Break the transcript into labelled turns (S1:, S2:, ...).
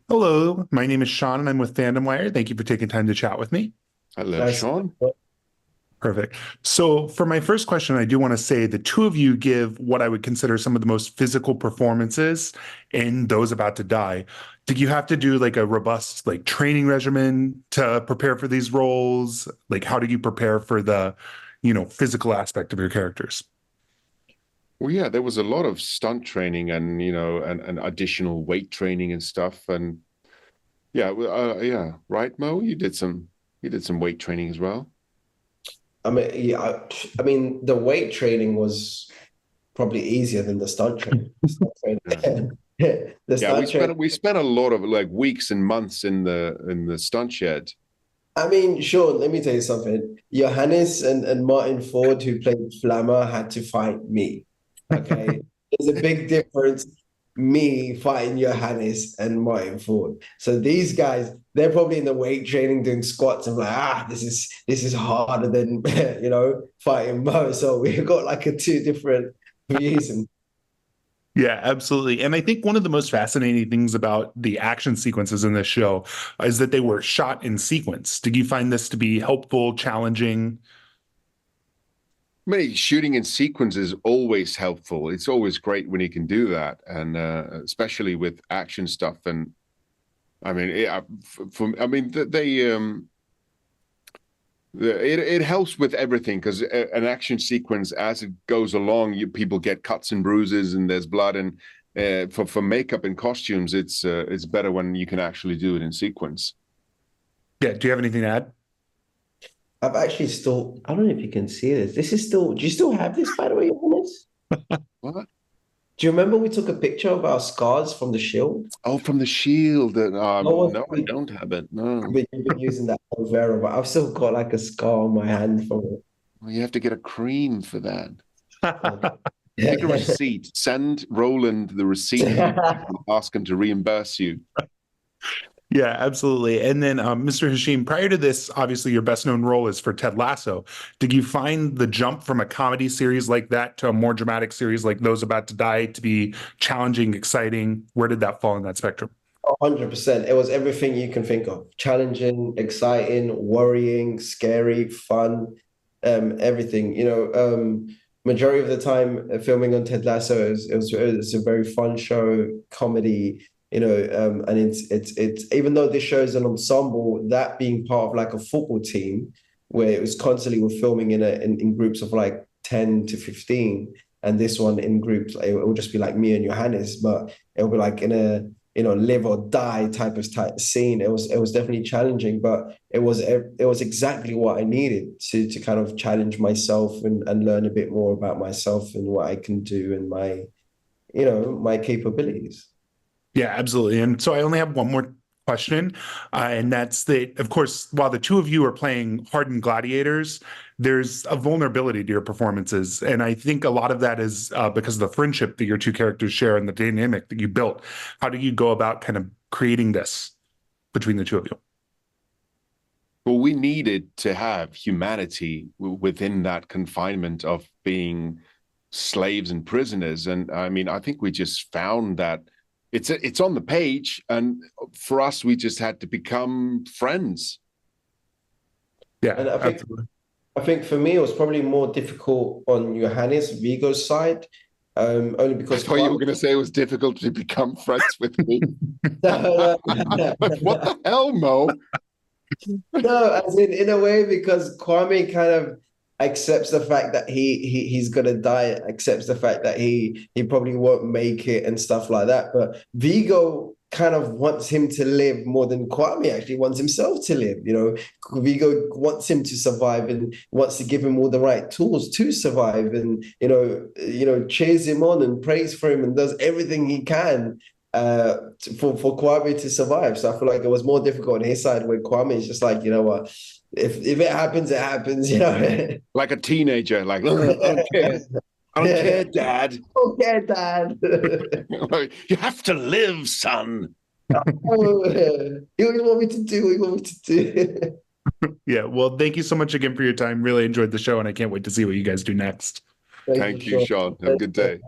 S1: Hello, my name is Sean and I'm with FandomWire. Thank you for taking time to chat with me.
S2: Hello,
S3: Nice.
S2: Sean.
S1: Perfect. So, for my first question, I do want to say the two of you give what I would consider some of the most physical performances in Those About to Die. Did you have to do like a robust training regimen to prepare for these roles? Like, how did you prepare for the, physical aspect of your characters?
S2: Well, yeah, there was a lot of stunt training and and additional weight training and stuff. And yeah, yeah, right, Mo, you did some weight training as well.
S3: I mean, yeah, I mean, the weight training was probably easier than the stunt training.
S2: Yeah,
S3: The
S2: yeah, we
S3: stunt training.
S2: spent we spent a lot of like weeks and months in the stunt shed.
S3: I mean, sure. Let me tell you something. Johannes and Martin Ford, who played Flammer, had to fight me. Okay, there's a big difference. Me fighting Johannes and Martin Ford. So these guys, they're probably in the weight training doing squats. I'm like, this is harder than fighting Mo. So we've got like a two different views. And
S1: Yeah, absolutely. And I think one of the most fascinating things about the action sequences in this show is that they were shot in sequence. Did you find this to be helpful, challenging?
S2: I mean, shooting in sequence is always helpful. It's always great when you can do that, and especially with action stuff. And I mean, yeah, I mean, it helps with everything because an action sequence, as it goes along, people get cuts and bruises, and there's blood. And for makeup and costumes, it's better when you can actually do it in sequence.
S1: Yeah, do you have anything to add?
S3: I've actually still, I don't know if you can see this. This is still, do you still have this, by the way, Johannes?
S2: What?
S3: Do you remember we took a picture of our scars from the shield?
S2: Oh, from the shield.
S3: What was
S2: No, I don't have it. No,
S3: You've been using that aloe vera, but I've still got like a scar on my hand from
S2: well, you have to get a cream for that. Take a
S3: it.
S2: receipt. Send Roland the receipt. Ask him to reimburse you.
S1: Yeah, absolutely. And then, Mr. Hashim, prior to this, obviously your best known role is for Ted Lasso. Did you find the jump from a comedy series like that to a more dramatic series like Those About to Die to be challenging, exciting? Where did that fall in that spectrum?
S3: 100%. It was everything you can think of. Challenging, exciting, worrying, scary, fun, everything. Majority of the time filming on Ted Lasso, it was a very fun show, comedy, and it's even though this show is an ensemble, that being part of like a football team where it was constantly we're filming in groups of like 10 to 15, and this one in groups, it will just be like me and Johannes, but it'll be like in a live or die type scene. It was definitely challenging, but it was exactly what I needed to kind of challenge myself and learn a bit more about myself and what I can do and my capabilities.
S1: Yeah, absolutely. And so I only have one more question, and that's that, of course, while the two of you are playing hardened gladiators, there's a vulnerability to your performances. And I think a lot of that is because of the friendship that your two characters share and the dynamic that you built. How do you go about kind of creating this between the two of you?
S2: Well, we needed to have humanity within that confinement of being slaves and prisoners. And I mean, I think we just found that it's on the page, and for us, we just had to become friends.
S1: Yeah,
S3: And I think
S1: absolutely.
S3: I think for me it was probably more difficult on Johannes Vigo's side, only
S2: I
S3: because
S2: thought you were
S3: Kwame.
S2: going to say it was difficult to become friends with me.
S3: No, no,
S2: Like, what the hell, Mo?
S3: no, as in a way because Kwame kind of accepts the fact that he's gonna die, accepts the fact that he probably won't make it and stuff like that. But Vigo kind of wants him to live more than Kwame actually wants himself to live. Vigo wants him to survive and wants to give him all the right tools to survive, and cheers him on and prays for him and does everything he can for Kwame to survive. So I feel like it was more difficult on his side when Kwame is just like, you know what, if it happens, it happens,
S2: Like a teenager, like, I don't care. I don't care, Dad.
S3: Okay, Dad.
S2: Like, you have to live, son.
S3: Oh, what do you want me to do? What do you want me to do?
S1: Yeah. Well, thank you so much again for your time. Really enjoyed the show, and I can't wait to see what you guys do next.
S3: Thank you,
S2: Thank you, Sean. Have a good
S3: Sean.
S2: day.